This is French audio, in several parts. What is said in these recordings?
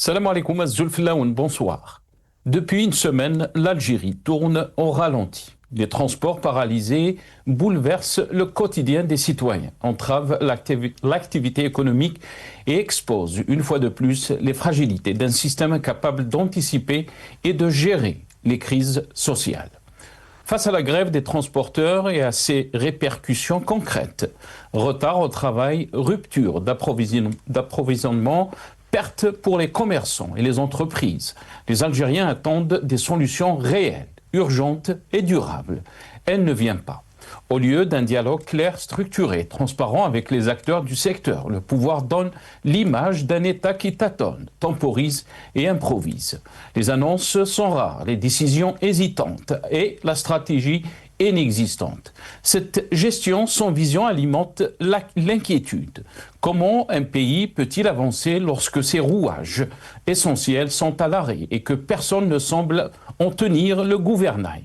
Salam alaikum, Azulfilaoun, bonsoir. Depuis une semaine, l'Algérie tourne au ralenti. Les transports paralysés bouleversent le quotidien des citoyens, entravent l'activité économique et exposent une fois de plus les fragilités d'un système incapable d'anticiper et de gérer les crises sociales. Face à la grève des transporteurs et à ses répercussions concrètes, retard au travail, rupture d'approvisionnement, perte pour les commerçants et les entreprises, les Algériens attendent des solutions réelles, urgentes et durables. Elle ne vient pas. Au lieu d'un dialogue clair, structuré, transparent avec les acteurs du secteur, le pouvoir donne l'image d'un État qui tâtonne, temporise et improvise. Les annonces sont rares, les décisions hésitantes et la stratégie inexistante. Cette gestion sans vision alimente l'inquiétude. Comment un pays peut-il avancer lorsque ses rouages essentiels sont à l'arrêt et que personne ne semble en tenir le gouvernail?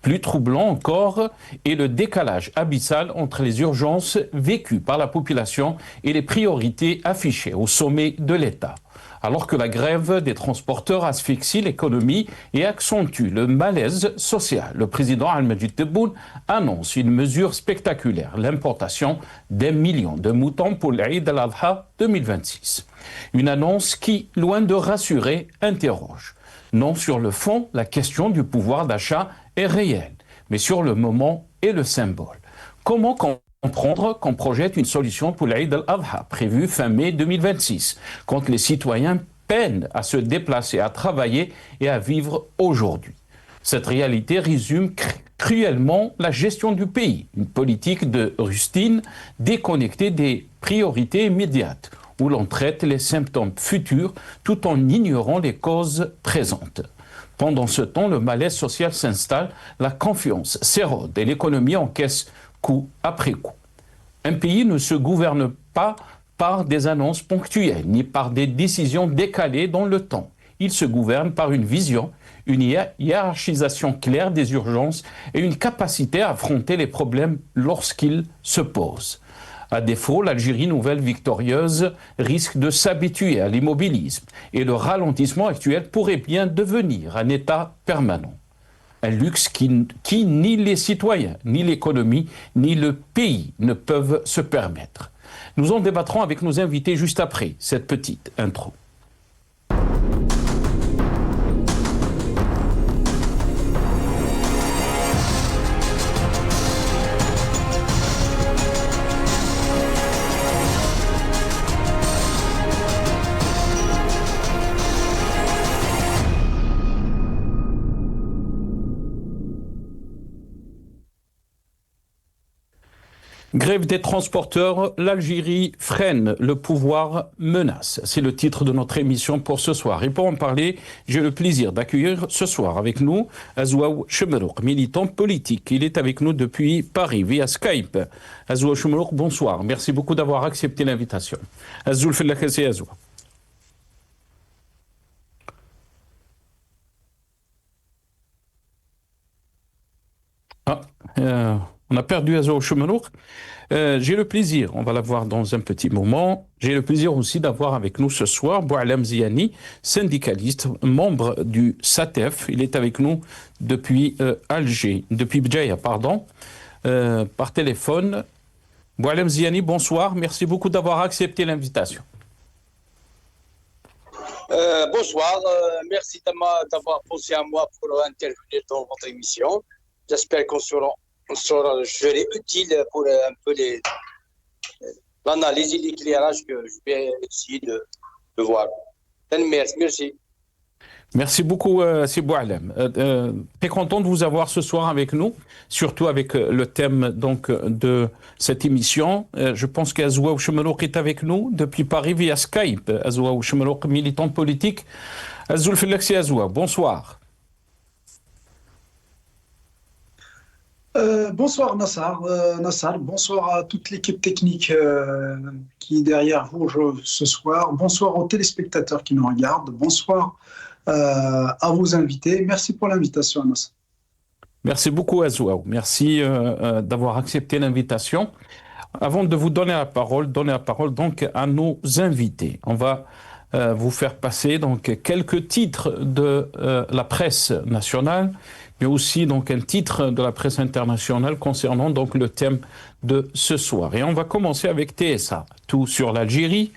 Plus troublant encore est le décalage abyssal entre les urgences vécues par la population et les priorités affichées au sommet de l'État. Alors que la grève des transporteurs asphyxie l'économie et accentue le malaise social, le président Al-Majid Tebboune annonce une mesure spectaculaire, l'importation d'1 million de moutons pour l'Eid al-Adha 2026. Une annonce qui, loin de rassurer, interroge. Non sur le fond, la question du pouvoir d'achat est réelle, mais sur le moment et le symbole. Comment comprendre qu'on projette une solution pour l'Eid al-Adha, prévue fin mai 2026, quand les citoyens peinent à se déplacer, à travailler et à vivre aujourd'hui? Cette réalité résume cruellement la gestion du pays, une politique de rustine déconnectée des priorités immédiates, où l'on traite les symptômes futurs tout en ignorant les causes présentes. Pendant ce temps, le malaise social s'installe, la confiance s'érode et l'économie encaisse coup après coup. Un pays ne se gouverne pas par des annonces ponctuelles, ni par des décisions décalées dans le temps. Il se gouverne par une vision, une hiérarchisation claire des urgences et une capacité à affronter les problèmes lorsqu'ils se posent. À défaut, l'Algérie nouvelle victorieuse risque de s'habituer à l'immobilisme et le ralentissement actuel pourrait bien devenir un état permanent. Un luxe qui ni les citoyens, ni l'économie, ni le pays ne peuvent se permettre. Nous en débattrons avec nos invités juste après cette petite intro. Grève des transporteurs, l'Algérie freine, le pouvoir menace. C'est le titre de notre émission pour ce soir. Et pour en parler, j'ai le plaisir d'accueillir ce soir avec nous Azoua Chemrouk, militant politique. Il est avec nous depuis Paris via Skype. Azoua Chemrouk, bonsoir. Merci beaucoup d'avoir accepté l'invitation. Azoul Fellakassi Azoua. On a perdu Azoua Chemrouk. J'ai le plaisir, on va la voir dans un petit moment, j'ai le plaisir aussi d'avoir avec nous ce soir Boualem Ziani, syndicaliste, membre du SATEF. Il est avec nous depuis depuis Bdjaïa, par téléphone. Boualem Ziani, bonsoir, merci beaucoup d'avoir accepté l'invitation. Bonsoir, merci d'avoir pensé à moi pour intervenir dans votre émission. J'espère qu'on sera utile pour un peu l'analyse et l'éclairage que je vais essayer de voir. Merci. Merci beaucoup, Sibou Alem. Très content de vous avoir ce soir avec nous, surtout avec le thème donc, de cette émission. Je pense qu'Azoua Chemrouk est avec nous depuis Paris via Skype. Azoua Chemrouk, militant politique. Azoul Fellakassi Azoua, bonsoir. Bonsoir Nassar, bonsoir à toute l'équipe technique qui est derrière vous ce soir, bonsoir aux téléspectateurs qui nous regardent, bonsoir à vos invités, merci pour l'invitation Nassar. Merci beaucoup Azoua, merci d'avoir accepté l'invitation. Avant de vous donner la parole donc à nos invités, on va vous faire passer donc quelques titres de la presse nationale, mais aussi donc un titre de la presse internationale concernant donc le thème de ce soir. Et on va commencer avec TSA, tout sur l'Algérie.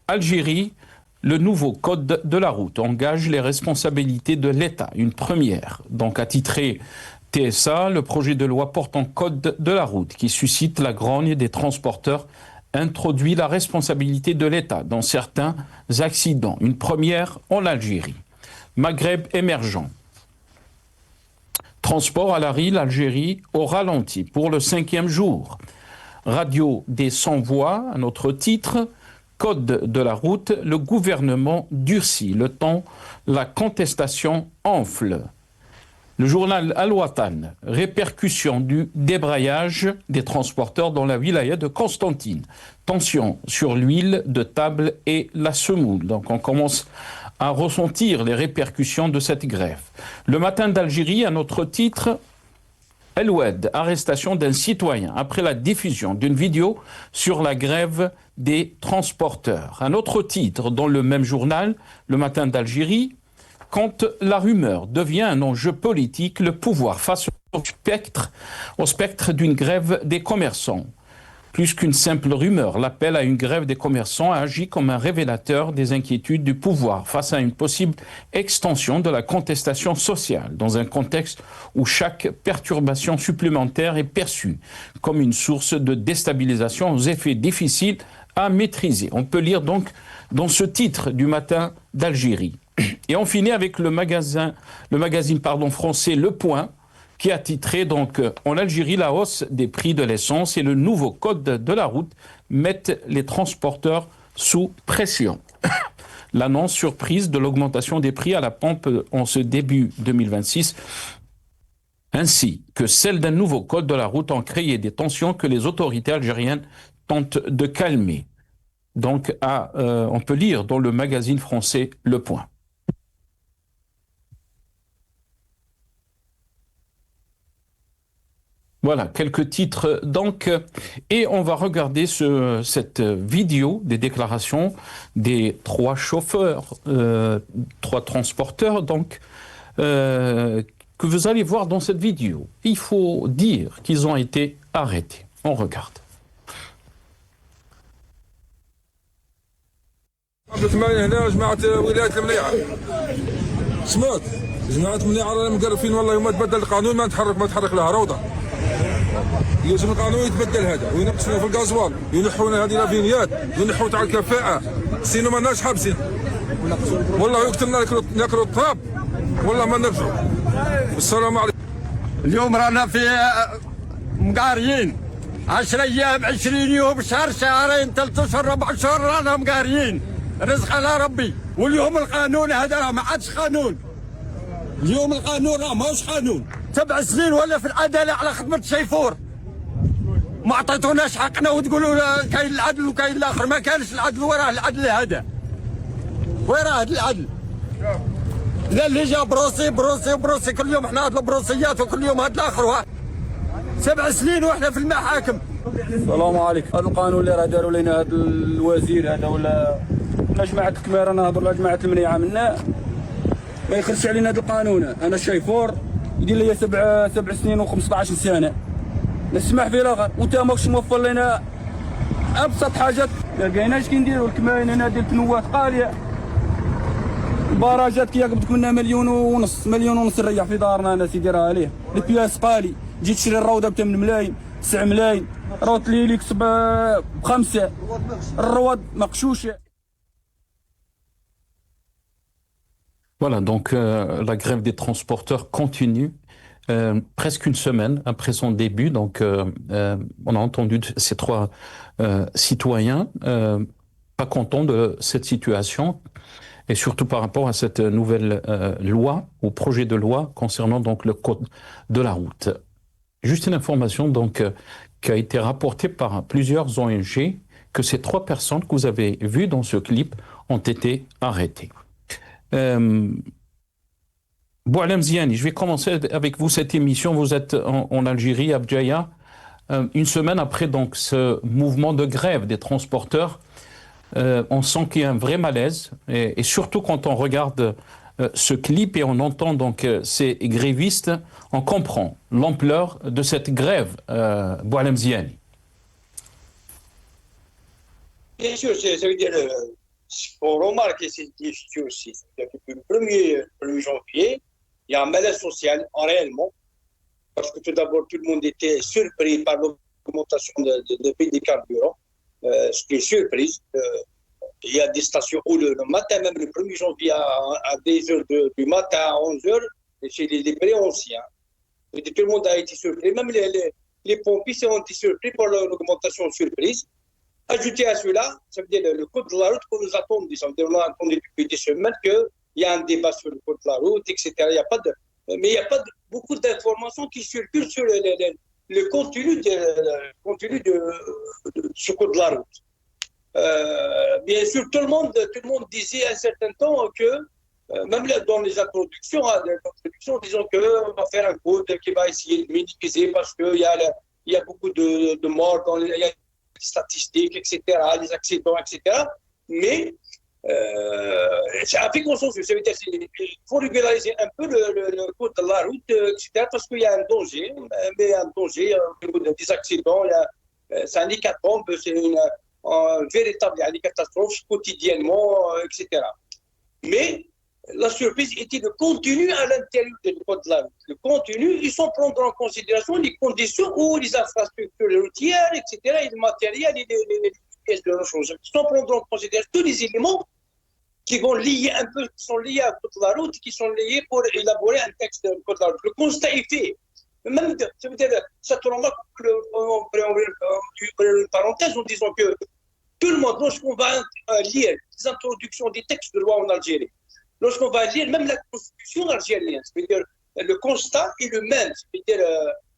Algérie, le nouveau code de la route engage les responsabilités de l'État, une première. Donc attitré TSA, le projet de loi portant code de la route qui suscite la grogne des transporteurs introduit la responsabilité de l'État dans certains accidents, une première en Algérie. Maghreb émergent. Transport à l'arrêt, l'Algérie au ralenti pour le 5e jour. Radio des sans-voix, un autre titre. Code de la route, le gouvernement durcit le temps, la contestation enfle. Le journal Al-Watan, répercussion du débrayage des transporteurs dans la wilaya de Constantine. Tension sur l'huile de table et la semoule. Donc on commence à ressentir les répercussions de cette grève. Le matin d'Algérie, un autre titre, El Oued, arrestation d'un citoyen après la diffusion d'une vidéo sur la grève des transporteurs. Un autre titre dans le même journal, Le Matin d'Algérie, quand la rumeur devient un enjeu politique, le pouvoir face au spectre d'une grève des commerçants. Plus qu'une simple rumeur, l'appel à une grève des commerçants a agi comme un révélateur des inquiétudes du pouvoir face à une possible extension de la contestation sociale, dans un contexte où chaque perturbation supplémentaire est perçue comme une source de déstabilisation aux effets difficiles à maîtriser. On peut lire donc dans ce titre du Matin d'Algérie. Et on finit avec le magazine français Le Point, qui a titré donc en Algérie la hausse des prix de l'essence et le nouveau code de la route mettent les transporteurs sous pression. L'annonce surprise de l'augmentation des prix à la pompe en ce début 2026, ainsi que celle d'un nouveau code de la route ont créé des tensions que les autorités algériennes tentent de calmer. Donc on peut lire dans le magazine français Le Point. Voilà, quelques titres donc, et on va regarder cette vidéo des déclarations des 3 chauffeurs, 3 transporteurs donc, que vous allez voir dans cette vidéo. Il faut dire qu'ils ont été arrêtés. On regarde. يلزم القانون يتبدل هذا وينقصوا في الغازوال ينحونا هذه لافينيات ينحوا تاع الكفاءه سينو ما لناش حابسين والله يقتلنا ناكلوا التراب والله ما نرجعوا. السلام عليكم. اليوم رانا في مقاريين 10 ايام 20 يوم شهر شهرين 3 اشهر 4 اشهر رانا مقاريين رزق على ربي. واليوم القانون هذا راه ما عادش قانون. اليوم القانون راه ماهوش قانون. 7 سنين ولا في العداله على خدمه الشيفور ما عطيتوناش حقنا وتقولوا كاين العدل وكاين الاخر. ما كانش العدل. وراه العدل هذا وراه العدل. لا اللي جا بروسي كل يوم احنا هاد البروسيات وكل يوم هاد الاخر. 7 سنين واحنا في المحاكم. السلام عليكم. هذا القانون اللي راه داروا لنا هذا الوزير هذا ولا جماعه الكميره نهضر ولا جماعه المنيعه منا ما يخرجش علينا هذا القانون. انا الشيفور يدير لي 7 سنين و15 سنه نسمح في الاخر وانت ماكش موفر لنا ابسط حاجات. ما لقيناش كي نديروا الكماين هنا ديال التنوات قاليه. البراجات كي قبضت منا 1.5 مليون نريح في دارنا انا سيدي راه عليه. البياس قالي جيت تشري الروضه ب 8 ملايين 9 ملايين روت لي يكسب ب5 الرواد مقشوشه. Voilà, donc la grève des transporteurs continue presque une semaine après son début. Donc on a entendu ces 3 citoyens pas contents de cette situation et surtout par rapport à cette nouvelle loi ou projet de loi concernant donc le code de la route. Juste une information donc qui a été rapportée par plusieurs ONG que ces 3 personnes que vous avez vues dans ce clip ont été arrêtées. Boualem Ziani, je vais commencer avec vous cette émission. Vous êtes en Algérie, à Bdjaïa, une semaine après donc ce mouvement de grève des transporteurs. On sent qu'il y a un vrai malaise, et surtout quand on regarde ce clip et on entend donc ces grévistes, on comprend l'ampleur de cette grève, Boualem Ziani. Bien sûr, ça veut dire, ce qu'on remarque, et c'est difficile aussi, c'est-à-dire que depuis le 1er janvier, il y a un malaise social, réellement, parce que tout d'abord, tout le monde était surpris par l'augmentation de prix des carburants, ce qui est surprise. Il y a des stations où le matin, même le 1er janvier, à des heures du matin, à 11 heures, chez les prix anciens. Tout le monde a été surpris, même les pompiers ont été surpris par l'augmentation surprise. Ajouté à cela, ça veut dire le code de la route qu'on nous attend. On a attendu depuis des semaines qu'il y a un débat sur le code de la route, etc. Mais il n'y a pas beaucoup d'informations qui circulent sur le contenu de ce code de la route. Bien sûr, tout le monde disait à un certain temps que, même dans les introductions, disons qu'on va faire un code qui va essayer de minimiser parce qu'il y a beaucoup de morts dans les statistiques, etc., les accidents, etc. Mais ça fait consensus. Ça veut dire qu'il faut régulariser un peu le code de la route, etc., parce qu'il y a un danger, mais un danger au niveau des accidents. C'est un hécatombe, c'est une véritable catastrophe quotidiennement, etc. Mais la surprise était le contenu à l'intérieur du code de la route. Le contenu, ils sont prendre en considération les conditions où les infrastructures routières, etc., et le matériel et les pièces de rechange. Ils sont prendre en considération tous les éléments qui vont lier un peu, qui sont liés à code de la route, qui sont liés pour élaborer un texte de code de la route. Le constat est fait. Même, ça veut dire, ça te remarque, on pourrait ouvrir une parenthèse en disant que tout le monde, lorsqu'on va lire les introductions des textes de loi en Algérie, lorsqu'on va lire même la constitution algérienne, c'est-à-dire le constat est le même. C'est-à-dire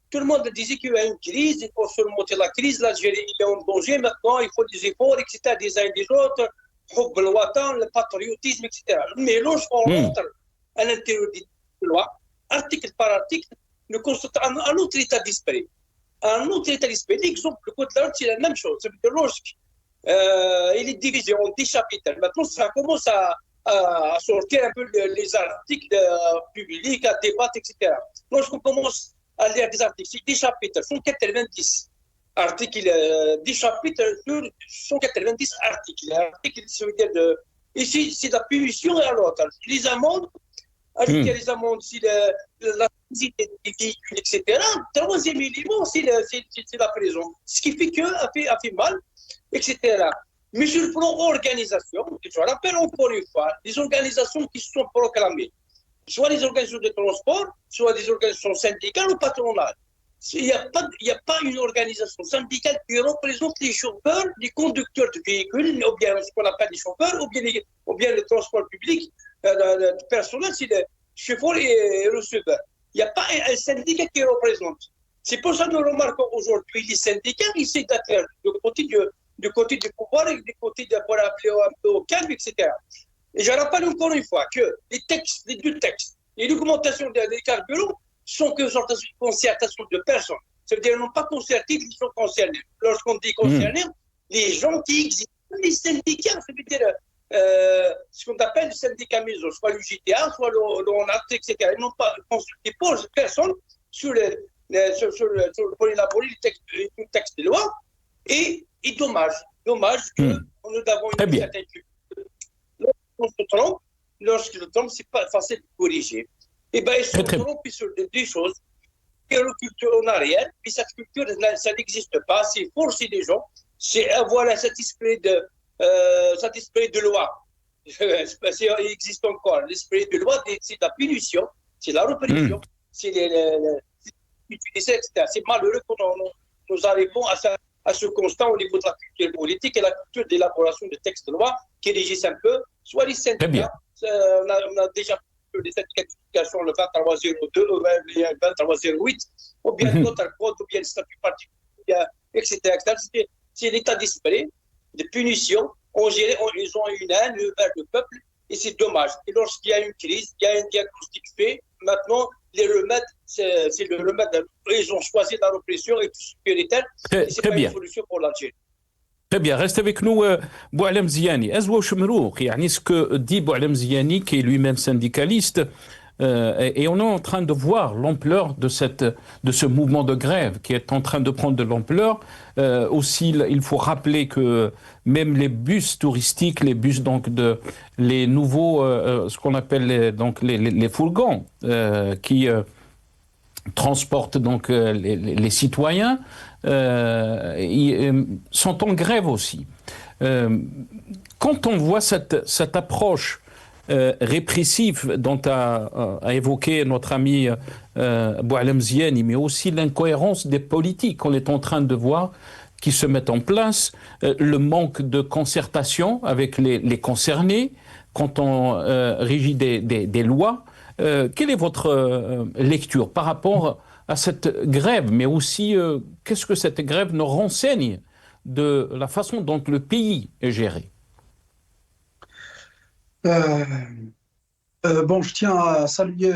tout le monde disait qu'il y a une crise, il faut surmonter la crise, l'Algérie est en danger, maintenant il faut des efforts, etc., des uns et des autres, le patriotisme, etc. Mais lorsqu'on rentre à l'intérieur des lois, article par article, nous constatons un autre état d'esprit. Un autre état d'esprit. L'exemple, le code de la route, c'est la même chose. C'est-à-dire lorsqu'il est divisé en 10 chapitres, maintenant ça commence à sortir un peu les articles publics, à débattre, etc. Lorsqu'on commence à lire des articles, c'est 10 chapitres, 190 articles, 10 chapitres sur 190 articles. Ça veut dire ici, c'est la punition et l'autre. Les amendes, ajouter les amendes, c'est la visite des véhicules, etc. Troisième élément, c'est la prison. Ce qui fait a fait mal, etc. Mais sur le plan organisation, je rappelle encore une fois, les organisations qui se sont proclamées, soit les organisations de transport, soit des organisations syndicales ou patronales. Il n'y a pas une organisation syndicale qui représente les chauffeurs, les conducteurs de véhicules, ou bien ce qu'on appelle les chauffeurs, ou bien le transport public personnel, c'est les chauffeurs et receveurs. Il n'y a pas un syndicat qui représente. C'est pour ça que nous remarquons aujourd'hui les syndicats, ils essaient d'être du côté du pouvoir et du côté pour appeler un peu au calme, etc. Et je rappelle encore une fois que les deux textes et l'augmentation des carburants sont que sorte de concertation de personnes. Ça veut dire qu'ils n'ont pas concerté, ils sont concernés. Lorsqu'on dit concernés, les gens qui existent, les syndicats, ça veut dire ce qu'on appelle le syndicat maison, soit le JTA, soit l'ONAT, etc. Ils n'ont pas consulté pour personne pour élaborer le texte de loi. Et dommage que nous avons une certaine culture. Lorsqu'on se trompe, c'est pas facile de corriger. Et bien, ils se trompent sur deux choses. Il y a une culture en arrière, puis cette culture, ça n'existe pas. C'est forcer les gens, c'est avoir cet esprit de loi. Il existe encore. L'esprit de loi, c'est la punition, c'est la répression, c'est etc. C'est malheureux que nous arrivons à ce constat au niveau de la culture politique et la culture d'élaboration de textes de loi qui régissent un peu, soit les syndicats, on a déjà les certifications, le 2302, le 2308, ou bien d'autres codes, ou bien le statut particulier, etc. C'est l'état d'esprit de punition. Ils ont une haine vers le peuple et c'est dommage. Et lorsqu'il y a une crise, il y a un diagnostic fait, maintenant, les remèdes, c'est le remède. Ils ont choisi la répression et tout ce qui est c'est pas une solution pour l'Algérie. Très bien, reste avec nous, Boualem Ziani. Ce que dit Boualem Ziani, qui est lui-même syndicaliste, et on est en train de voir l'ampleur de ce mouvement de grève qui est en train de prendre de l'ampleur. Aussi, il faut rappeler que même les bus touristiques, les bus les nouveaux, ce qu'on appelle les fourgons qui transportent donc les citoyens, sont en grève aussi. Quand on voit cette approche répressive dont a évoqué notre ami Boualem Ziani, mais aussi l'incohérence des politiques qu'on est en train de voir qui se mettent en place, le manque de concertation avec les concernés quand on régit des lois. Quelle est votre lecture par rapport à cette grève, mais aussi qu'est-ce que cette grève nous renseigne de la façon dont le pays est géré? Bon, je tiens à saluer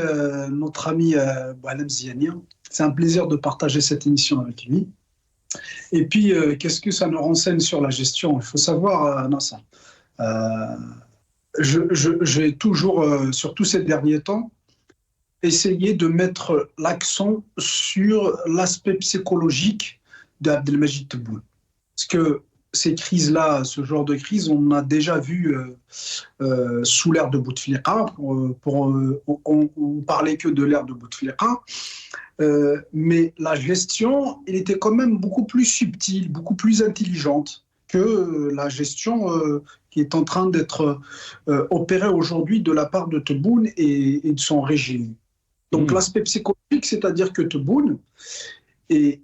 notre ami Boualem Ziani. C'est un plaisir de partager cette émission avec lui. Et puis, qu'est-ce que ça nous renseigne sur la gestion? Il faut savoir, Nassar, j'ai toujours, surtout ces derniers temps, essayé de mettre l'accent sur l'aspect psychologique d'Abdelmajid Tebboune. Parce que ces crises-là, ce genre de crise, on a déjà vu sous l'ère de Bouteflika. On parlait que de l'ère de Bouteflika. Mais la gestion, elle était quand même beaucoup plus subtile, beaucoup plus intelligente que la gestion qui est en train d'être opérée aujourd'hui de la part de Tebboune et de son régime. Donc l'aspect psychologique, c'est-à-dire que Tebboune, il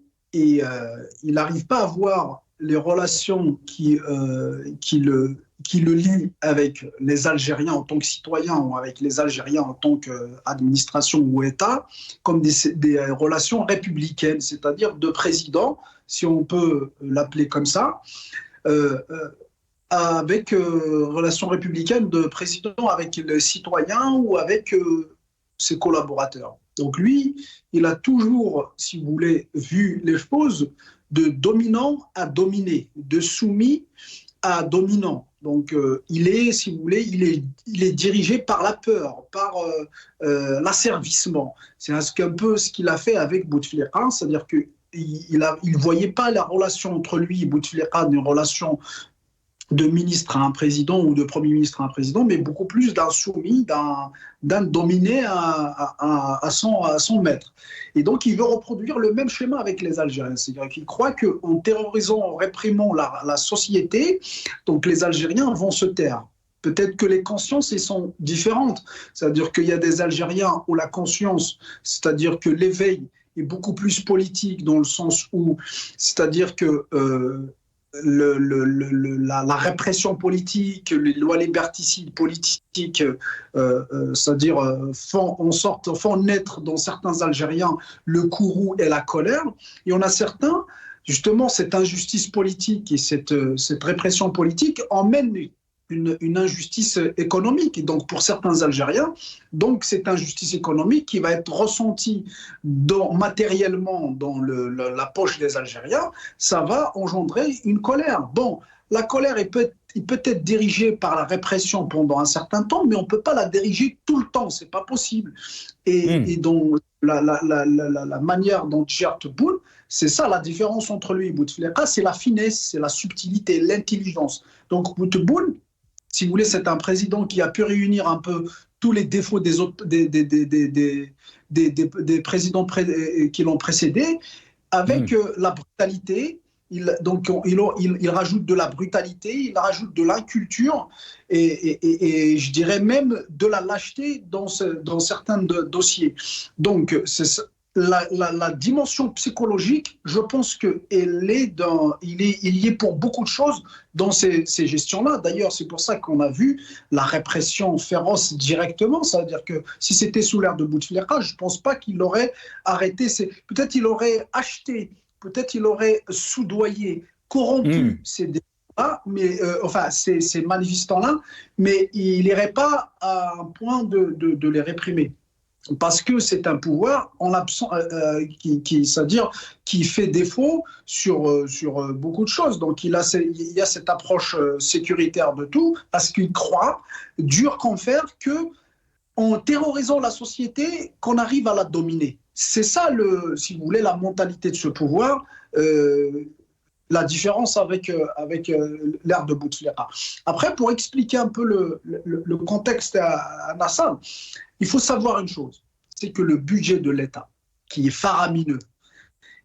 n'arrive pas à voir les relations qui le lient avec les Algériens en tant que citoyens ou avec les Algériens en tant qu'administration ou État comme des relations républicaines, c'est-à-dire de président, si on peut l'appeler comme ça, avec relations républicaines de président avec les citoyens ou avec ses collaborateurs. Donc lui, il a toujours, si vous voulez, vu les choses de dominant à dominé, de soumis à dominant. Donc il est, si vous voulez, il est dirigé par la peur, par l'asservissement. C'est un peu ce qu'il a fait avec Bouteflika, c'est-à-dire qu'il ne voyait pas la relation entre lui et Bouteflika, une relation de ministre à un président ou de premier ministre à un président, mais beaucoup plus d'un soumis, d'un dominé à son maître. Et donc, il veut reproduire le même schéma avec les Algériens. C'est-à-dire qu'il croit qu'en terrorisant, en réprimant la société, donc les Algériens vont se taire. Peut-être que les consciences elles sont différentes. C'est-à-dire qu'il y a des Algériens où la conscience, c'est-à-dire que l'éveil est beaucoup plus politique dans le sens où, c'est-à-dire que la répression politique, les lois liberticides politiques, c'est-à-dire font naître dans certains Algériens le courroux et la colère. Et on a certains, justement, cette injustice politique et cette répression politique emmène une injustice économique. Et donc, pour certains Algériens, donc cette injustice économique qui va être ressentie matériellement dans la poche des Algériens, ça va engendrer une colère. Bon, la colère peut être dirigée par la répression pendant un certain temps, mais on ne peut pas la diriger tout le temps, c'est pas possible. Et donc, la manière dont gère Tebboune, c'est ça la différence entre lui et Bouteflika, c'est la finesse, c'est la subtilité, l'intelligence. Donc, Tebboune, si vous voulez, c'est un président qui a pu réunir un peu tous les défauts des présidents qui l'ont précédé, avec la brutalité. Il rajoute de la brutalité, il rajoute de l'inculture et je dirais même de la lâcheté dans certains dossiers. Donc, la dimension psychologique, je pense qu'il y est pour beaucoup de choses dans ces gestions-là. D'ailleurs, c'est pour ça qu'on a vu la répression féroce directement. C'est-à-dire que si c'était sous l'ère de Bouteflika, je ne pense pas qu'il aurait arrêté. Peut-être il aurait acheté, peut-être il aurait soudoyé, corrompu ces débats, mais ces manifestants-là, mais il n'irait pas à un point de les réprimer. parce que c'est un pouvoir c'est-à-dire qui fait défaut sur beaucoup de choses. Donc il y a cette approche sécuritaire de tout, parce qu'il croit, dur comme fer, que en terrorisant la société, qu'on arrive à la dominer. C'est ça, si vous voulez, la mentalité de ce pouvoir. La différence avec l'ère de Bouteflika. Après, pour expliquer un peu le contexte à Nasser, il faut savoir une chose, c'est que le budget de l'État, qui est faramineux,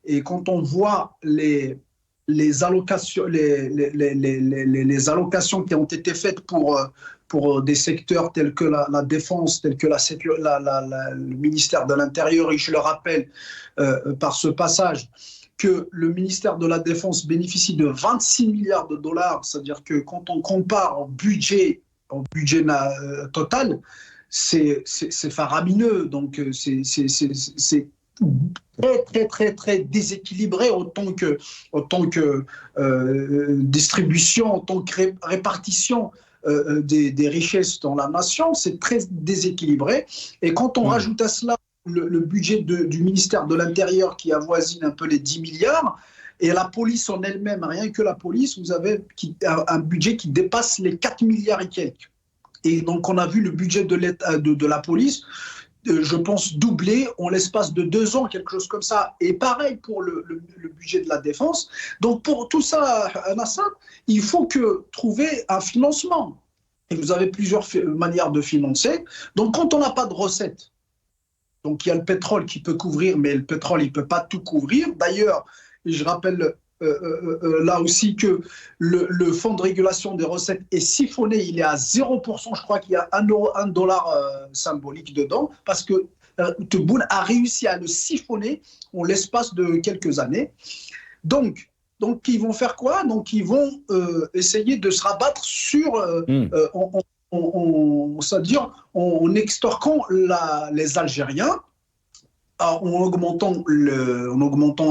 et quand on voit les allocations, les allocations qui ont été faites pour des secteurs tels que la défense, tels que le ministère de l'Intérieur, et je le rappelle par ce passage, que le ministère de la Défense bénéficie de 26 milliards de dollars, c'est-à-dire que quand on compare en budget total, c'est faramineux, donc c'est très déséquilibré autant que distribution, autant que répartition des richesses dans la nation, c'est très déséquilibré. Et quand on rajoute à cela le budget du ministère de l'Intérieur qui avoisine un peu les 10 milliards, et la police en elle-même, rien que la police, vous avez un budget qui dépasse les 4 milliards et quelques. Et donc on a vu le budget de la police, je pense, doubler en l'espace de 2 ans, quelque chose comme ça. Et pareil pour le budget de la défense. Donc pour tout ça, Nasser, il faut trouver un financement. Et vous avez plusieurs manières de financer. Donc quand on n'a pas de recettes, donc il y a le pétrole qui peut couvrir, mais le pétrole, il ne peut pas tout couvrir. D'ailleurs, je rappelle là aussi que le fonds de régulation des recettes est siphonné, il est à 0%, je crois qu'il y a un dollar symbolique dedans, parce que Tebboune a réussi à le siphonner en l'espace de quelques années. Donc ils vont faire quoi? Donc ils vont essayer de se rabattre sur... c'est-à-dire en extorquant les Algériens, en augmentant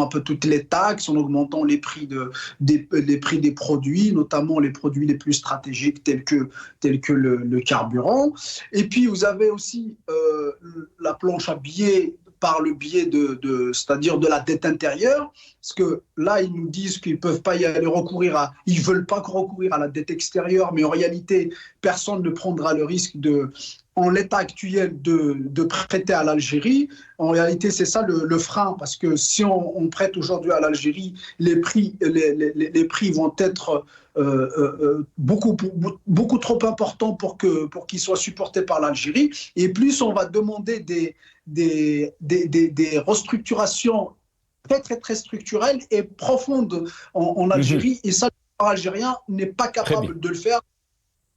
un peu toutes les taxes, en augmentant les prix des produits, notamment les produits les plus stratégiques tels que le carburant. Et puis vous avez aussi la planche à billets par le biais c'est-à-dire de la dette intérieure, parce que là, ils nous disent qu'ils ne peuvent pas ils veulent pas recourir à la dette extérieure, mais en réalité, personne ne prendra le risque en l'état actuel, de prêter à l'Algérie. En réalité, c'est ça le frein, parce que si on prête aujourd'hui à l'Algérie, les prix vont être beaucoup trop importants pour qu'ils soient supportés par l'Algérie. Et plus on va demander des restructurations très structurelles et profondes en Algérie, et ça, l'Algérien n'est pas capable de le faire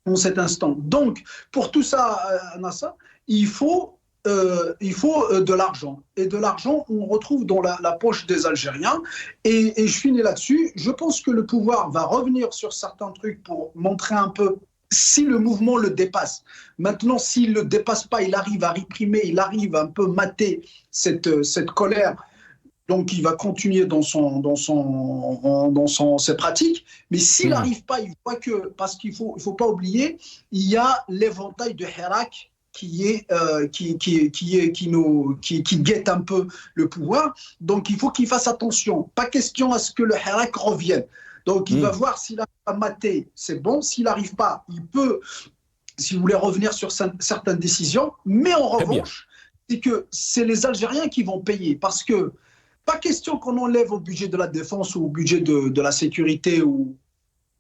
en cet instant. Donc, pour tout ça, Nasser, il faut de l'argent. Et de l'argent, on retrouve dans la poche des Algériens. Et je finis là-dessus. Je pense que le pouvoir va revenir sur certains trucs pour montrer un peu si le mouvement le dépasse. Maintenant, s'il ne le dépasse pas, il arrive à réprimer, il arrive à un peu mater cette colère. Donc, il va continuer dans ses pratiques. Mais s'il n'arrive pas, il voit que, parce qu'il faut pas oublier, il y a l'éventail de Hirak qui guette un peu le pouvoir. Donc, il faut qu'il fasse attention. Pas question à ce que le Hirak revienne. Donc, il va voir s'il a maté, c'est bon. S'il n'arrive pas, il peut, si vous voulez, revenir sur certaines décisions. Mais en revanche, c'est les Algériens qui vont payer. Parce que pas question qu'on enlève au budget de la défense ou au budget de la sécurité ou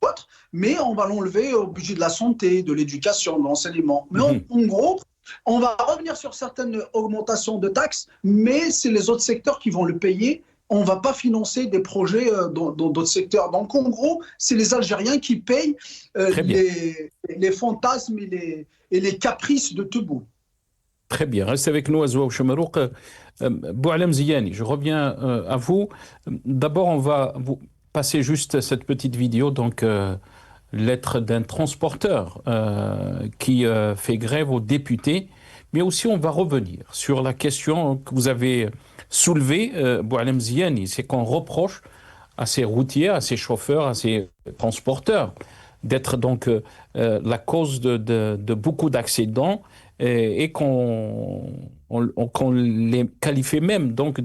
autre, mais on va l'enlever au budget de la santé, de l'éducation, de l'enseignement. Mais en gros, on va revenir sur certaines augmentations de taxes, mais c'est les autres secteurs qui vont le payer. On ne va pas financer des projets dans d'autres secteurs. Donc, en gros, c'est les Algériens qui payent les fantasmes et les caprices de Tebboune. Très bien. Restez avec nous, Azoua Chamarouk. Boualem Ziani, je reviens à vous. D'abord, on va vous passer juste cette petite vidéo, donc lettre d'un transporteur qui fait grève aux députés. Mais aussi, on va revenir sur la question que vous avez soulevée, Boualem Ziani, c'est qu'on reproche à ces routiers, à ces chauffeurs, à ces transporteurs d'être donc la cause de beaucoup d'accidents qu'on les qualifie même donc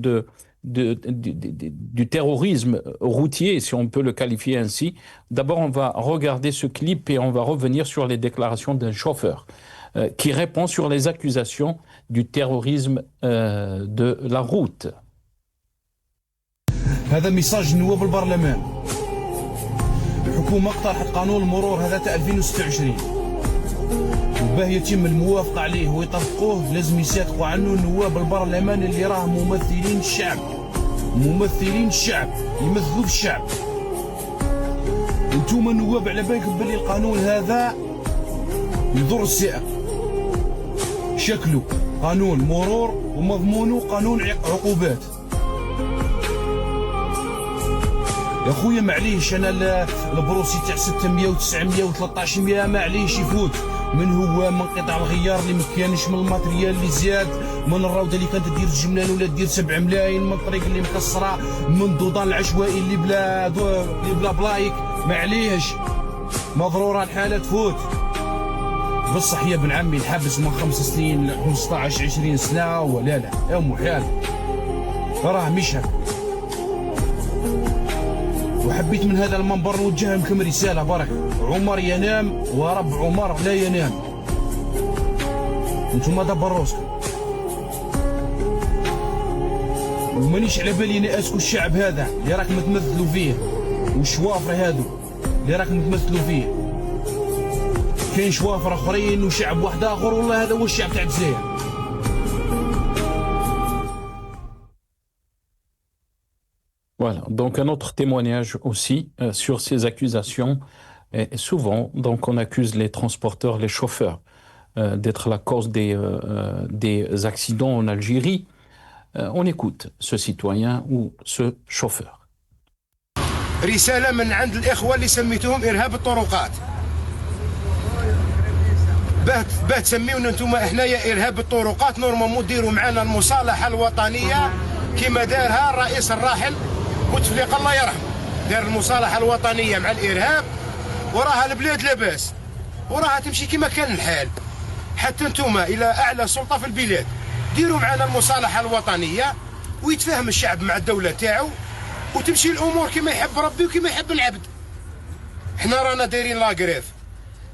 du terrorisme routier, si on peut le qualifier ainsi. D'abord, on va regarder ce clip et on va revenir sur les déclarations d'un chauffeur qui répond sur les accusations du terrorisme de la route. هذا ميساج نواب البرلمان. الحكومة اقترحت قانون المرور هذا تاع 2026 وباه يتم الموافقة عليه ويطبقوه لازم يصادقوا عنه نواب البرلمان اللي راه ممثلين الشعب. ممثلين الشعب يمثلوا في الشعب. انتوما النواب على بالكم بلي القانون هذا يضر السائق. شكله قانون مرور ومضمونه قانون عقوبات. يا خويا معليش انا البروسي تاع 600 و900 و1300 معليش يفوت. من هو من قطع الغيار اللي ما كانش، من الماتريال اللي زاد، من الروضه اللي كانت دير الجملان ولا دير 7 ملايين، من الطريق اللي مكسره، من الدودان العشوائي اللي بلا بلايك. معليش مضروره الحاله تفوت. بصح يا ابن عمي الحبس من 5 سنين ل 15 20 سنه ولا لا يا محال راه مش هكا. وحبيت من هذا المنبر نوجه لكم رساله برك. عمر ينام ورب عمر لا ينام. انتم دبروا روسكم. ومانيش على بالي ناسكو الشعب هذا اللي راكم تمثلوا فيه والشوافر هادو اللي راكم تمثلوا فيه. كاين شوافر اخرين وشعب واحد اخر، والله هذا هو الشعب تاع الجزائر. Voilà, donc un autre témoignage aussi sur ces accusations. Et souvent, donc, on accuse les transporteurs, les chauffeurs, d'être la cause des accidents en Algérie. On écoute ce citoyen ou ce chauffeur. رسالة من عند الإخوة اللي سميتهم إرهاب الطرقات. باه تسميونا انتم حنايا إرهاب الطرقات، نورمالمون ديروا معنا المصالحة الوطنية كما دارها الرئيس الراحل بوتفليقة الله يرحمه. دار المصالحة الوطنية مع الإرهاب وراها البلاد لاباس وراها تمشي كما كان الحال. حتى انتوما الى اعلى سلطة في البلاد ديروا معنا المصالحة الوطنية ويتفاهم الشعب مع الدولة تاعو وتمشي الامور كما يحب ربي وكما يحب العبد. احنا رانا دايرين لاغريف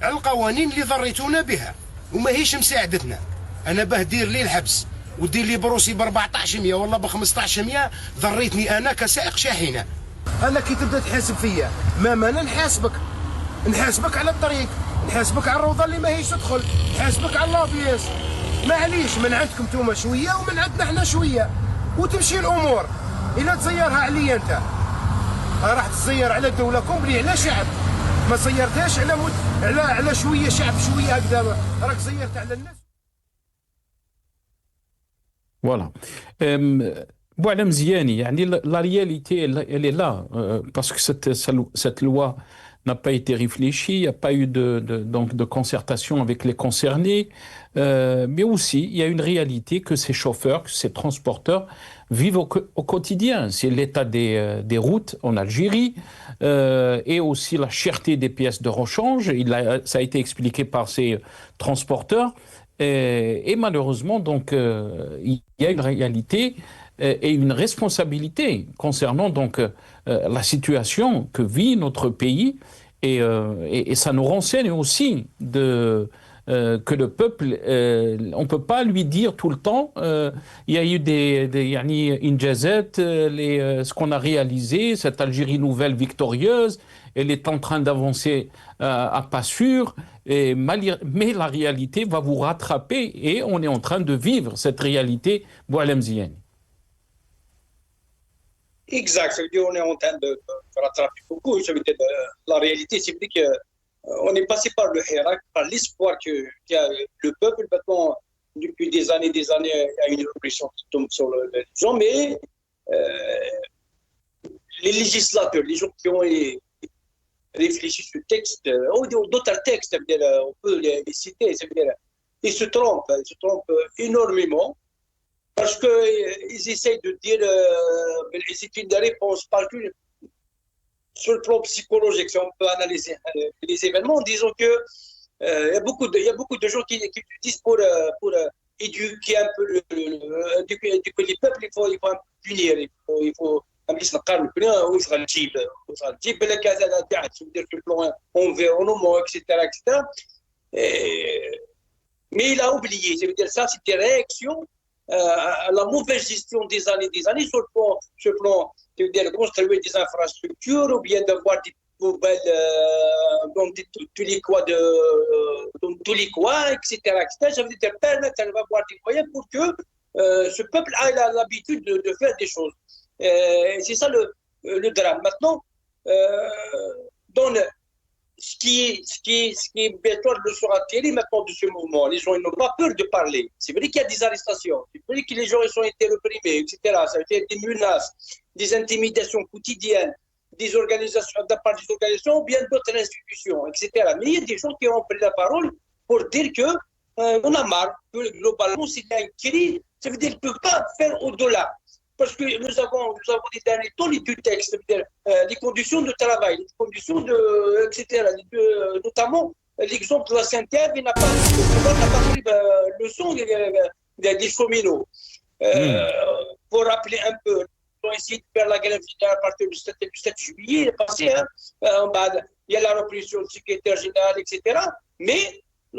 على القوانين اللي ضريتونا بها وما هيش مساعدتنا. انا باه دير لي الحبس ودير لي بروسي ب 1400 ولا ب 1500 ضريتني انا كسائق شاحنة. انا كي تبدا تحاسب فيا ما انا نحاسبك على الطريق، نحاسبك على الروضه اللي ما هيش تدخل، نحاسبك على اللابياس. معليش من عندكم نتوما شويه ومن عندنا احنا شويه وتمشي الامور. الا تزيرها عليا انت راح تزير على الدوله كومبلي على شعب، ما زيرتهاش على شويه شعب شويه هكذا، راك زيرت على الناس. Voilà. Boualem Ziani, la réalité, elle est là, parce que cette loi n'a pas été réfléchie, il n'y a pas eu donc de concertation avec les concernés, mais aussi il y a une réalité que ces chauffeurs, que ces transporteurs vivent au quotidien. C'est l'état des routes en Algérie et aussi la cherté des pièces de rechange. Ça a été expliqué par ces transporteurs. Et malheureusement, donc, il y a une réalité et une responsabilité concernant donc la situation que vit notre pays et ça nous renseigne aussi que le peuple, on ne peut pas lui dire tout le temps il y a eu des injazat, ce qu'on a réalisé, cette Algérie nouvelle victorieuse, elle est en train d'avancer à pas sûr, mais la réalité va vous rattraper et on est en train de vivre cette réalité. Boualem Ziani. Exact, ça veut dire qu'on est en train de rattraper beaucoup. Ça veut dire la réalité, c'est qu'on est passé par le Hirak, par l'espoir qu'il y a le peuple. Maintenant, depuis des années, il y a une répression qui tombe sur les gens, mais les législateurs, les gens qui ont réfléchi sur le texte, ou d'autres textes, on peut les citer, ils se trompent énormément. Parce qu'ils essayent de dire, c'est une réponse partout sur le plan psychologique. Si on peut analyser les événements, disons que Il y a beaucoup de gens qui disent pour éduquer un peu éduquer les peuples, il faut un peu punir, il faut باش نقارن بنا واش غنجيب لك كذا تاع تدير في البلان environnement etc. Mais il a oublié, ça veut dire ça, c'est des réactions à la mauvaise gestion des années sur le plan ça veut dire construire des infrastructures ou bien d'avoir des poubelles dans tous les coins, etc. Ça veut dire permettre d'avoir des moyens pour que ce peuple ait l'habitude de faire des choses. C'est ça le drame. Maintenant, ce qui est obligatoire de se retirer maintenant de ce mouvement, les gens n'ont pas peur de parler. C'est vrai qu'il y a des arrestations, c'est vrai que les gens ils ont été réprimés, etc. Ça veut dire des menaces, des intimidations quotidiennes, des organisations, de la part des organisations ou bien d'autres institutions, etc. Mais il y a des gens qui ont pris la parole pour dire que on a marre, que globalement c'est un cri, ça veut dire qu'ils ne peuvent pas faire au-delà. Parce que nous avons des derniers temps les deux textes, c'est-à-dire les conditions de travail, les conditions etc. Notamment l'exemple de la Sainte-Ève, il n'a pas pris leçon des cheminots. Pour rappeler un peu, ils ont essayé de faire la grève à partir du 7 juillet passé, il y a la répression du secrétaire général, etc. Mais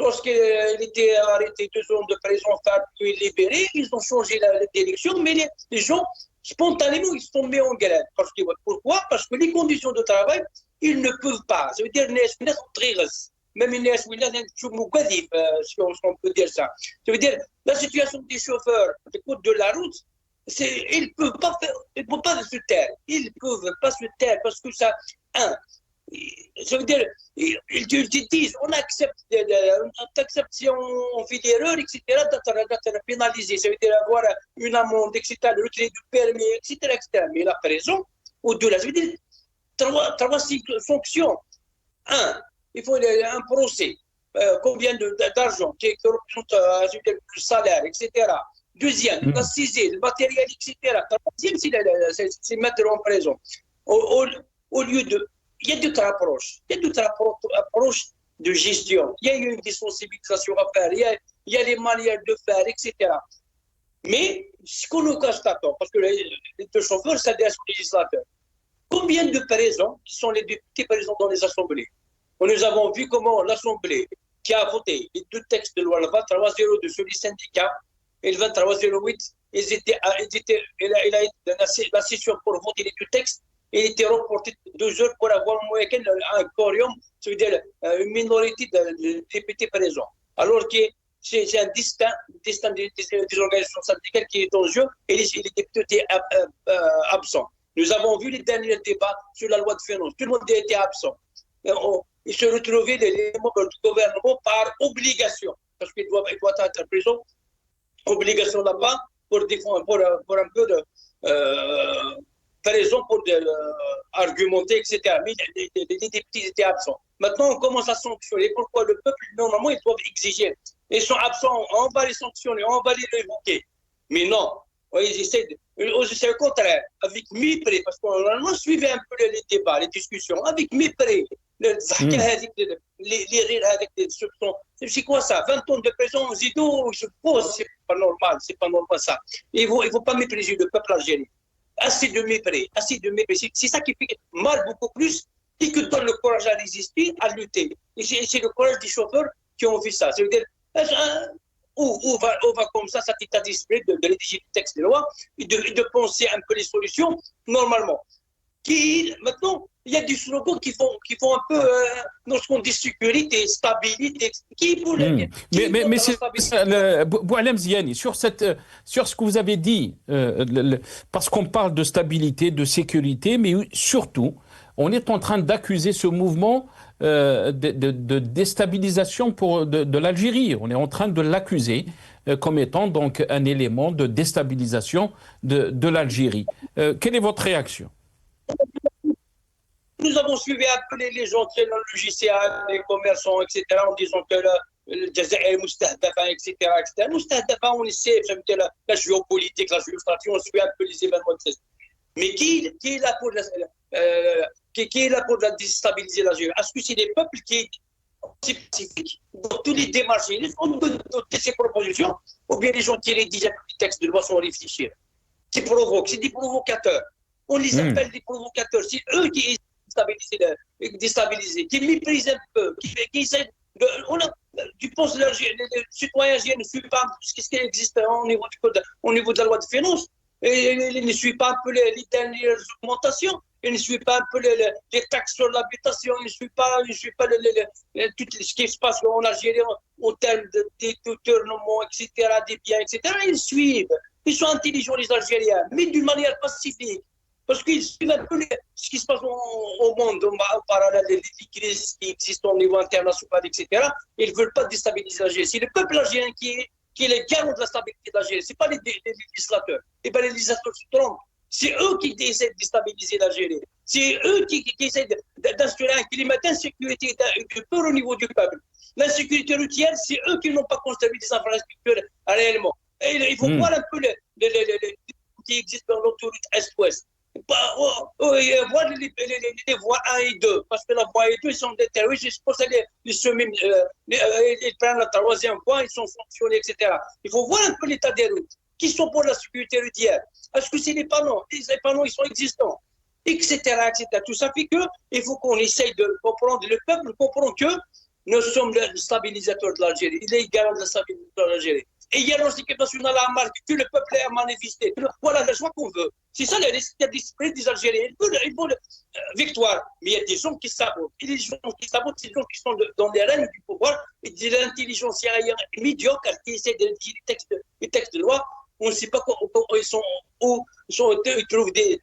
lorsqu'il était arrêté 2 ans de prison, puis libéré, ils ont changé la direction, mais les gens, spontanément, ils se sont mis en grève. Pourquoi? Parce que les conditions de travail, ils ne peuvent pas. Ça veut dire même si on peut dire ça. Ça veut dire la situation des chauffeurs du côté de la route, ils ne peuvent pas se taire. Ils ne peuvent pas se taire parce que ça, ça veut dire, ils disent, on accepte si on fait des erreurs, etc., d'être pénalisé. Ça veut dire avoir une amende, etc., le retrait du permis, etc., etc. Mais la prison, au-delà, ça veut dire 3 sanctions. Il faut un procès. Combien d'argent qui représente le salaire, etc. Deuxième, l'assiser, le matériel, etc. Troisième, c'est mettre en prison. Au lieu de... Il y a d'autres approches de gestion. Il y a une désensibilisation à faire, il y a les manières de faire, etc. Mais ce que nous constatons, parce que les deux chauffeurs s'adressent aux législateurs, combien de présents qui sont les députés présents dans les assemblées? Nous avons vu comment l'Assemblée qui a voté les 2 textes de loi, le 2302 sur les syndicats et le 2308, la session pour voter les 2 textes, il était reporté 2 heures pour avoir un quorum, ça veut dire une minorité de députés présents. Alors que c'est un destin des organisations syndicales qui est en jeu et les députés étaient absents. Nous avons vu les derniers débats sur la loi de finances. Tout le monde était absent. Ils se retrouvaient les membres du gouvernement par obligation, parce qu'il doit être présent, obligation là-bas pour un peu de raison pour argumenter, etc. Mais les députés étaient absents. Maintenant, on commence à sanctionner. Pourquoi le peuple, normalement, ils doivent exiger. Ils sont absents, on va les sanctionner, on va les révoquer. Mais non, ils essaient c'est le contraire, avec mépris, parce qu'on suivait un peu les débats, les discussions, avec mépris. Les rires avec des soupçons. C'est quoi ça? 20 tonnes de prison, Zido, je pose, c'est pas normal ça. Il ne faut pas mépriser le peuple algérien. Assez de mépris. C'est ça qui fait mal beaucoup plus et que donne le courage à résister, à lutter. Et c'est le courage des chauffeurs qui ont fait ça. Ça veut dire, on va comme ça, cet état d'esprit de rédiger le texte de loi et de penser un peu les solutions normalement. Maintenant, il y a des slogans qui font un peu lorsqu'on dit sécurité, stabilité. Mais c'est Boualem Ziani, sur ce que vous avez dit, parce qu'on parle de stabilité, de sécurité, mais surtout, on est en train d'accuser ce mouvement de déstabilisation de l'Algérie. On est en train de l'accuser comme étant donc un élément de déstabilisation de l'Algérie. Quelle est votre réaction? Nous avons suivi un peu les gens dans le logiciel, les commerçants, etc., en disant que le Jazair est Moustahdafa, etc. Moustahdafa, on le sait, ça veut dire la géopolitique, la géostratégie, on suit un peu les événements, etc. Mais qui est là pour déstabiliser l'Algérie? Est-ce que c'est les peuples qui aussi pacifique. Dans tous les démarches, ils ont noté ces propositions, ou bien les gens qui rédigent les textes de loi sans réfléchir. Qui provoquent, c'est des provocateurs. On les appelle des provocateurs. C'est eux qui déstabilisent, qui méprisent un peu, qui essaient de. Tu penses que les citoyens algériens ne suivent pas ce qui existe au niveau de la loi de finances, et ils ne suivent pas un peu les dernières augmentations, ils ne suivent pas un peu les taxes sur l'habitation, ils ne suivent pas tout ce qui se passe en Algérie en termes de détournement, etc., des biens, etc. Ils suivent. Ils sont intelligents, les Algériens, mais d'une manière pacifique. Parce qu'ils suivent un peu ce qui se passe au monde, en parallèle des crises qui existent au niveau international, etc. Ils ne veulent pas déstabiliser l'Algérie. C'est le peuple algérien qui est le garant de la stabilité de l'Algérie. Ce n'est pas les législateurs. Et bien les législateurs se trompent. C'est eux qui essaient de déstabiliser l'Algérie. C'est eux qui essaient d'instaurer un climat d'insécurité et de peur au niveau du peuple. L'insécurité routière, c'est eux qui n'ont pas construit des infrastructures réellement. Et il faut voir un peu les qui existent dans l'autoroute Est-Ouest. Voir les voies 1 et 2, parce que la voie 1 et 2, ils sont des terroristes, je suppose ils prennent la troisième voie, ils sont fonctionnés, etc. Il faut voir un peu l'état des routes. Qui sont pour la sécurité routière? Est-ce que c'est les panneaux? Les panneaux, ils sont existants, etc., etc. Tout ça fait qu'il faut qu'on essaye de comprendre, le peuple comprend que nous sommes le stabilisateur de l'Algérie, il est garant de la stabilité de l'Algérie. Et hier, l'équipe nationale a marqué que le peuple a manifesté. Voilà le choix qu'on veut. C'est ça l'esprit des Algériens. Ils veulent victoire. Mais il y a des gens qui sabotent. Et les gens qui sabotent, c'est les gens qui sont dans les règnes du pouvoir et de l'intelligence médiocre qui essaient de dire les textes de loi. On ne sait pas où ils trouvent des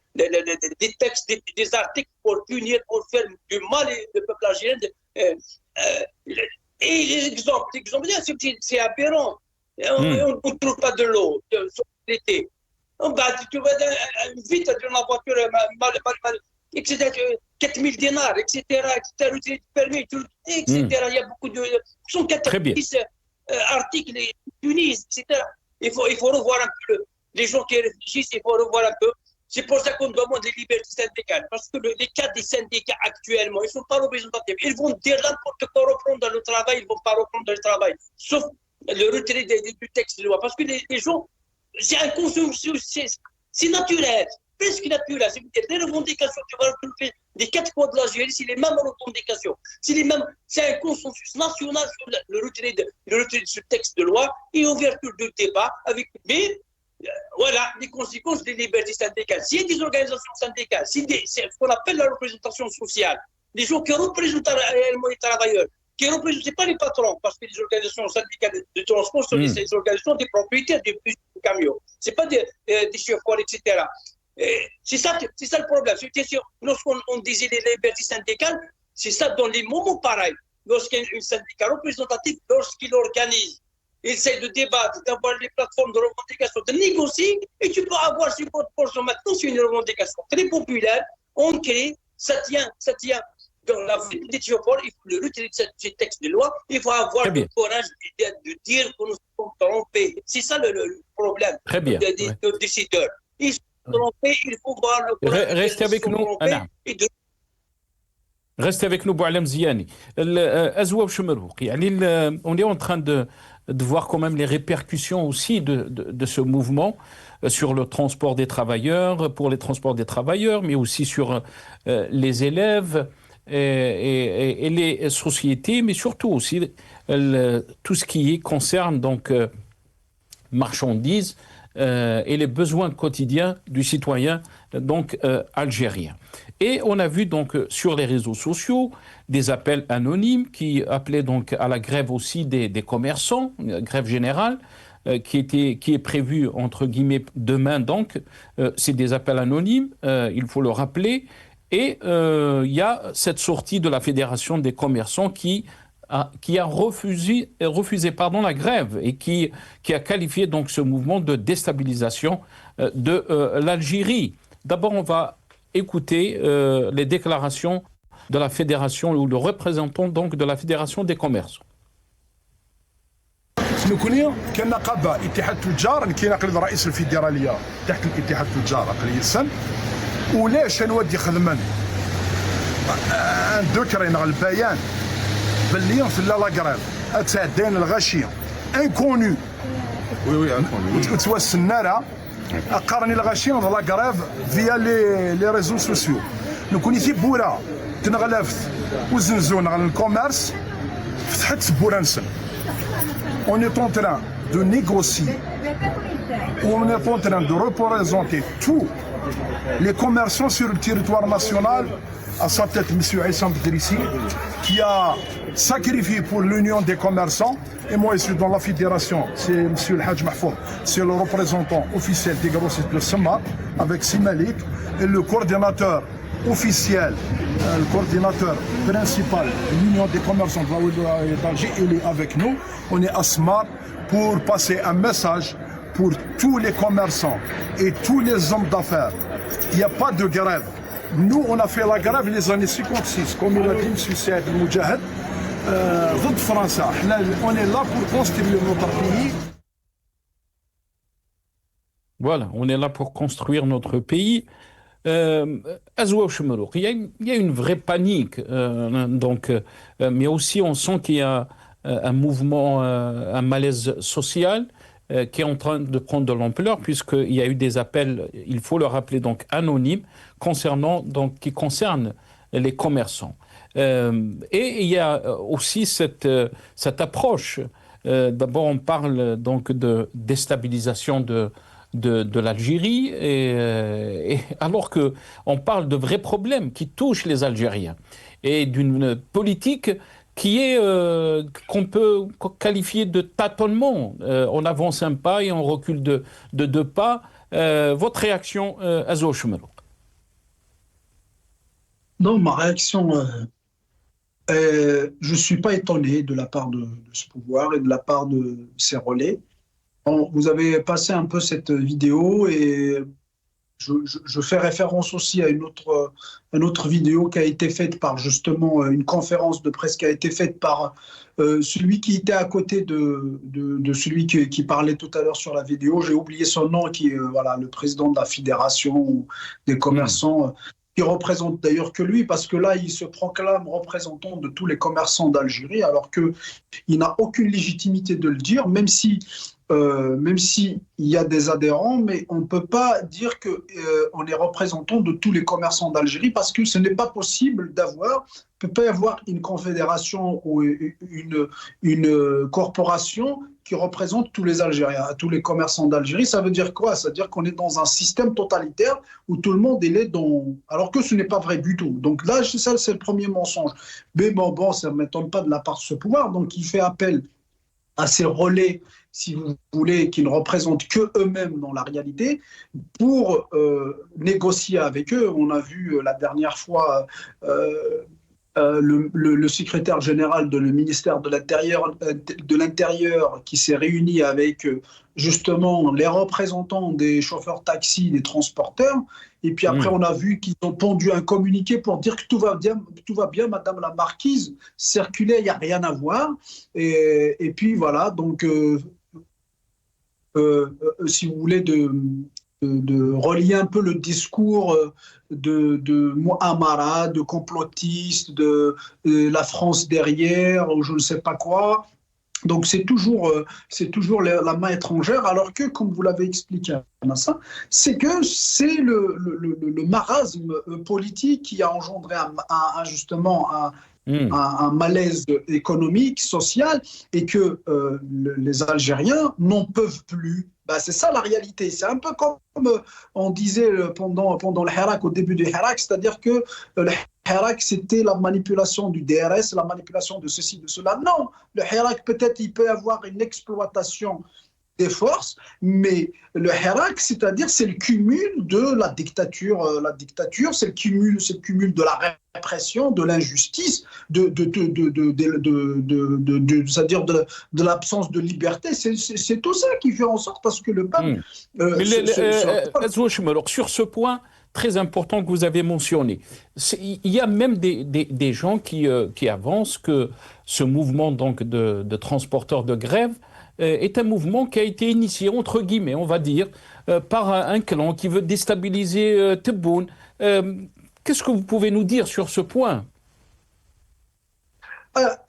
textes, des articles pour punir, pour faire du mal au peuple algérien. Et l'exemple, c'est aberrant. On ne trouve pas de l'eau l'été. Tu vas vite dans la voiture, etc. 4000 dinars, etc. Permis, etc. Il y a beaucoup de. 190 articles punis, etc. Il faut revoir un peu les gens qui réfléchissent, il faut revoir un peu. C'est pour ça qu'on demande les libertés syndicales. Parce que les cas des syndicats actuellement, ils ne sont pas représentatifs. Ils vont dire n'importe quoi, reprendre le travail, ils ne vont pas reprendre le travail. Sauf le retrait du texte de loi. Parce que les gens, c'est un consensus, c'est naturel, presque naturel. C'est les revendications, tu vas retrouver des 4 coins de l'Algérie, c'est les mêmes revendications. C'est un consensus national sur le retrait de ce texte de loi et ouverture de débat avec. Mais voilà, les conséquences des libertés syndicales. S'il y a des organisations syndicales, c'est ce qu'on appelle la représentation sociale, des gens qui représentent réellement les travailleurs, qui ne représentent pas les patrons, parce que les organisations syndicales de transport sont des organisations des propriétaires des bus de camions. Ce n'est pas des chauffeurs, etc. C'est ça le problème. Lorsqu'on disait les libertés syndicales, c'est ça dans les moments pareils. Lorsqu'un syndicat représentatif, lorsqu'il organise, il essaie de débattre, d'avoir les plateformes de revendication, de négocier, et tu peux avoir 50% maintenant, c'est une revendication très populaire, ancrée, ça tient dans la vie des chauffeurs, il faut le retirer de ce texte de loi, il faut avoir le courage de dire que nous sommes trompés. C'est ça le problème des décideurs. Ils sont trompés, il faut voir le courage. Restez avec nous. Restez avec nous, Boualem Ziani. Azouab Choumerouk, on est en train de voir quand même les répercussions aussi de ce mouvement sur le transport des travailleurs, pour les transports des travailleurs, mais aussi sur les élèves et les sociétés, mais surtout aussi tout ce qui concerne donc marchandises et les besoins quotidiens du citoyen donc algérien. Et on a vu donc sur les réseaux sociaux des appels anonymes qui appelaient donc à la grève aussi des commerçants, une grève générale qui est prévue entre guillemets demain. Donc c'est des appels anonymes, il faut le rappeler. Et il y a cette sortie de la Fédération des commerçants qui a refusé la grève et qui a qualifié donc ce mouvement de déstabilisation de l'Algérie. D'abord, on va écouter les déclarations de la fédération ou le représentant donc de la Fédération des commerçants. نكوني كنقابه اتحاد التجار اللي كيناقض رئيس الفيدراليه تحت الاتحاد التجار اقليه السن ولاش نودي خدمن ذكرين على البيان باللي في لا كراف اتعدين الغاشيه انكونو وي انكونو توا السناره اقرني الغاشيه لا كراف فيا لي ريزو سوسيو نكوني في بورا تنغلفت وزنزون على الكوميرس فتحت بورا نسن on est en train de négocier on est en train de représenter tous les commerçants sur le territoire national, à sa tête M. Aïssam Bdrissi, qui a sacrifié pour l'union des commerçants. Et moi, je suis dans la fédération, c'est M. El Hadj Mahfouz, c'est le représentant officiel des grossistes de Samar, avec Simalik, et le coordinateur officiel, le coordinateur principal de l'union des commerçants d'Alger, il est avec nous. On est à Samar pour passer un message pour tous les commerçants et tous les hommes d'affaires. Il n'y a pas de grève. Nous, on a fait la grève les années 56, comme il a dit M. Saad El-Moudjahid, ضد فرنسا. On est là pour construire notre pays. Voilà, on est là pour construire notre pays. Azoua Chmerouk, il y a une vraie panique, mais aussi on sent qu'il y a un mouvement, un malaise social qui est en train de prendre de l'ampleur, puisqu'il y a eu des appels, il faut le rappeler, donc anonymes, qui concernent les commerçants. Et il y a aussi cette approche. D'abord, on parle donc de déstabilisation de l'Algérie, et alors qu'on parle de vrais problèmes qui touchent les Algériens, et d'une politique qui est qu'on peut qualifier de tâtonnement. On avance un pas et on recule de 2 pas. Votre réaction, Azoua Chmerouk? Non, ma réaction, je ne suis pas étonné de la part de ce pouvoir et de la part de ces relais. Bon, vous avez passé un peu cette vidéo et je fais référence aussi à une autre vidéo qui a été faite par justement une conférence de presse qui a été faite par celui qui était à côté de celui qui parlait tout à l'heure sur la vidéo. J'ai oublié son nom, qui est voilà, le président de la fédération des commerçants, qui représente d'ailleurs que lui, parce que là, il se proclame représentant de tous les commerçants d'Algérie, alors qu'il n'a aucune légitimité de le dire, même si il y a des adhérents, mais on ne peut pas dire qu'on est représentant de tous les commerçants d'Algérie, parce que ce n'est pas possible il ne peut pas y avoir une confédération ou une corporation qui représente tous les Algériens, tous les commerçants d'Algérie. Ça veut dire quoi? Ça veut dire qu'on est dans un système totalitaire où tout le monde est dans... Alors que ce n'est pas vrai du tout. Donc là, ça, c'est le premier mensonge. Mais bon, ça ne m'étonne pas de la part de ce pouvoir. Donc il fait appel à ces relais, si vous voulez, qui ne représentent que eux-mêmes dans la réalité, pour négocier avec eux. On a vu la dernière fois le secrétaire général du ministère de l'Intérieur qui s'est réuni avec justement les représentants des chauffeurs taxis, des transporteurs. Et puis après, on a vu qu'ils ont pondu un communiqué pour dire que tout va bien, Madame la Marquise, circuler, il n'y a rien à voir. Et puis voilà, donc si vous voulez, de relier un peu le discours de Mouamara, de complotiste, de la France derrière, ou je ne sais pas quoi. Donc c'est toujours la main étrangère, alors que, comme vous l'avez expliqué, c'est que c'est le marasme politique qui a engendré justement un malaise économique, social, et que les Algériens n'en peuvent plus. C'est ça la réalité. C'est un peu comme on disait pendant le Hirak, au début du Hirak, c'est-à-dire que le Hirak, c'était la manipulation du DRS, la manipulation de ceci, de cela. Non, le Hirak, peut-être, il peut y avoir une exploitation des forces, mais le Hirak, c'est-à-dire, c'est le cumul de la dictature. La dictature, c'est le cumul de la répression, de l'injustice, c'est-à-dire de l'absence de liberté. C'est tout ça qui fait en sorte, parce que le peuple... Sur ce point très important que vous avez mentionné, il y a même des gens qui avancent que ce mouvement donc de transporteurs de grève est un mouvement qui a été initié, entre guillemets, on va dire, par un clan qui veut déstabiliser Tebboune. Qu'est-ce que vous pouvez nous dire sur ce point?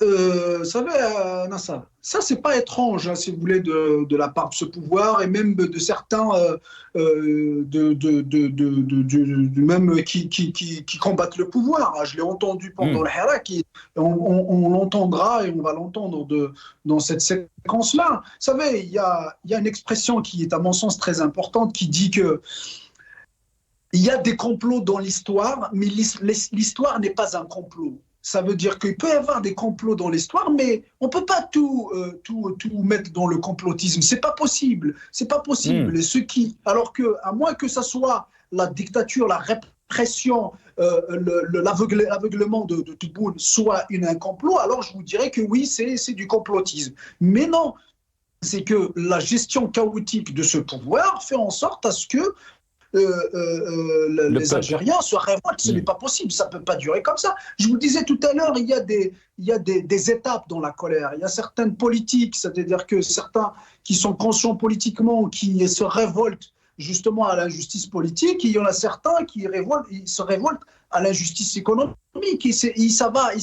Vous savez, Nassar, ça, c'est pas étrange, hein, si vous voulez, de la part de ce pouvoir et même de certains même qui combattent le pouvoir. Je l'ai entendu pendant le Hirak, on l'entendra et on va l'entendre dans cette séquence-là. Vous savez, il y a une expression qui est, à mon sens, très importante, qui dit que il y a des complots dans l'histoire, mais l'histoire n'est pas un complot. Ça veut dire qu'il peut y avoir des complots dans l'histoire, mais on ne peut pas tout mettre dans le complotisme. C'est pas possible. C'est pas possible. Alors que, à moins que ça soit la dictature, la répression, l'aveuglement de Tebboune soit un complot, alors je vous dirais que oui, c'est du complotisme. Mais non, c'est que la gestion chaotique de ce pouvoir fait en sorte à ce que les Algériens se révoltent. Ce n'est pas possible, ça ne peut pas durer comme ça. Je vous disais tout à l'heure, il y a des étapes dans la colère. Il y a certaines politiques, c'est-à-dire que certains qui sont conscients politiquement, qui se révoltent justement à l'injustice politique, et il y en a certains qui se révoltent à l'injustice économique. Ça va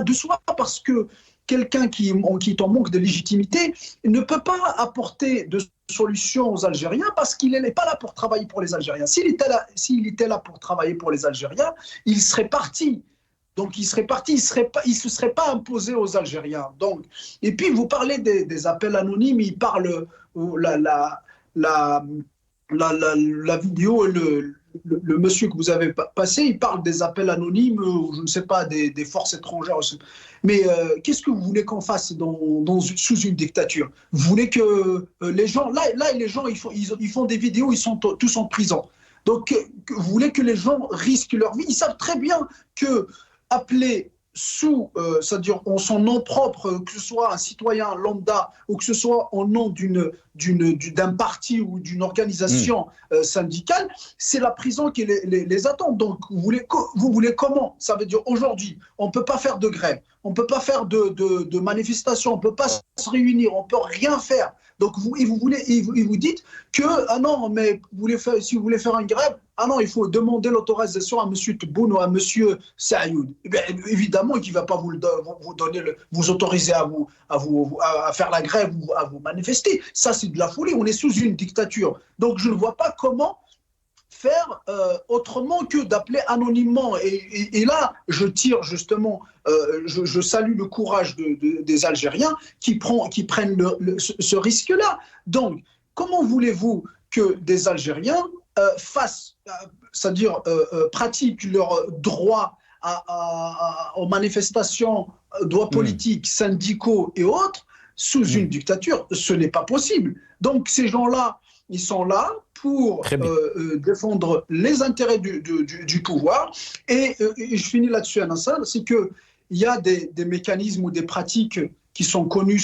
de soi, parce que quelqu'un qui est en manque de légitimité ne peut pas apporter de solution aux Algériens, parce qu'il n'est pas là pour travailler pour les Algériens. S'il était là pour travailler pour les Algériens, il serait parti. Donc il serait parti, il se serait pas imposé aux Algériens. Donc, et puis vous parlez des appels anonymes, il parle la vidéo, le monsieur que vous avez passé, il parle des appels anonymes, je ne sais pas, des forces étrangères. Mais qu'est-ce que vous voulez qu'on fasse sous une dictature? Vous voulez que les gens, là les gens, ils font des vidéos, ils sont tous en prison. Donc, vous voulez que les gens risquent leur vie? Ils savent très bien que appeler c'est-à-dire en son nom propre, que ce soit un citoyen lambda ou que ce soit au nom d'un parti ou d'une organisation syndicale, c'est la prison qui les attend. Donc, vous voulez comment? Ça veut dire aujourd'hui, on ne peut pas faire de grève, on ne peut pas faire de manifestation, on ne peut pas se réunir, on ne peut rien faire. Donc, vous dites que, ah non, mais si vous voulez faire une grève, ah non, il faut demander l'autorisation à M. Tebboune ou à M. Sayoud. Évidemment qu'il ne va pas vous autoriser à faire la grève ou à vous manifester. Ça, c'est de la folie. On est sous une dictature. Donc, je ne vois pas comment faire autrement que d'appeler anonymement. Et là, je tire justement, je salue le courage des Algériens qui prennent ce risque-là. Donc, comment voulez-vous que des Algériens c'est-à-dire pratiquent leur droit aux manifestations, droits politiques, syndicaux et autres, sous une dictature? Ce n'est pas possible. Donc ces gens-là, ils sont là pour défendre les intérêts du pouvoir. Et je finis là-dessus, Nassar, c'est qu'il y a des mécanismes ou des pratiques qui sont connus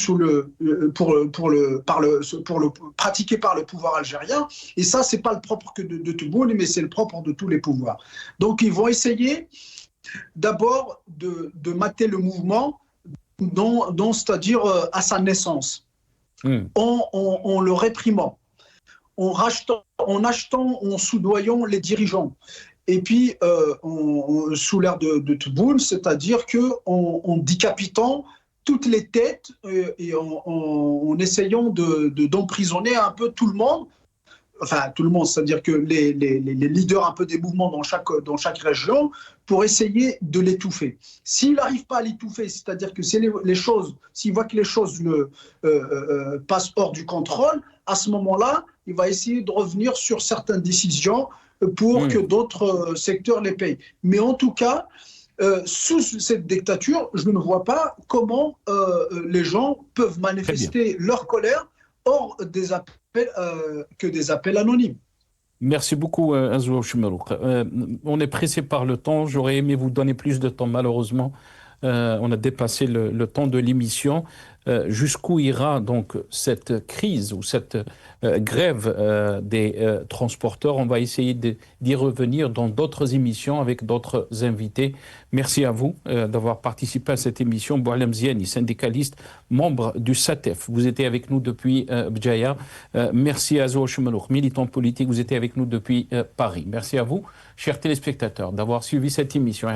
pratiqués par le pouvoir algérien. Et ça, ce n'est pas le propre que de Tebboune, mais c'est le propre de tous les pouvoirs. Donc, ils vont essayer d'abord de mater le mouvement, c'est-à-dire à sa naissance, en le réprimant, en soudoyant les dirigeants. Et puis, sous l'ère de Tebboune, c'est-à-dire qu'en décapitant toutes les têtes et en essayant d'emprisonner un peu tout le monde, enfin tout le monde, c'est-à-dire que les leaders un peu des mouvements dans chaque région, pour essayer de l'étouffer. S'il n'arrive pas à l'étouffer, c'est-à-dire que s'il voit que les choses passent hors du contrôle, à ce moment-là, il va essayer de revenir sur certaines décisions pour que d'autres secteurs les payent. Mais en tout cas, sous cette dictature, je ne vois pas comment les gens peuvent manifester leur colère hors des appels anonymes. Merci beaucoup, Azou Chmerouk. On est pressé par le temps. J'aurais aimé vous donner plus de temps, malheureusement. On a dépassé le temps de l'émission. Jusqu'où ira donc cette crise ou cette grève des transporteurs? On va essayer d'y revenir dans d'autres émissions avec d'autres invités. Merci à vous d'avoir participé à cette émission. Boualem Ziani, syndicaliste, membre du SATEF. Vous étiez avec nous depuis Bdjaya. Merci à Azou Chmerouk, militant politique. Vous étiez avec nous depuis Paris. Merci à vous, chers téléspectateurs, d'avoir suivi cette émission.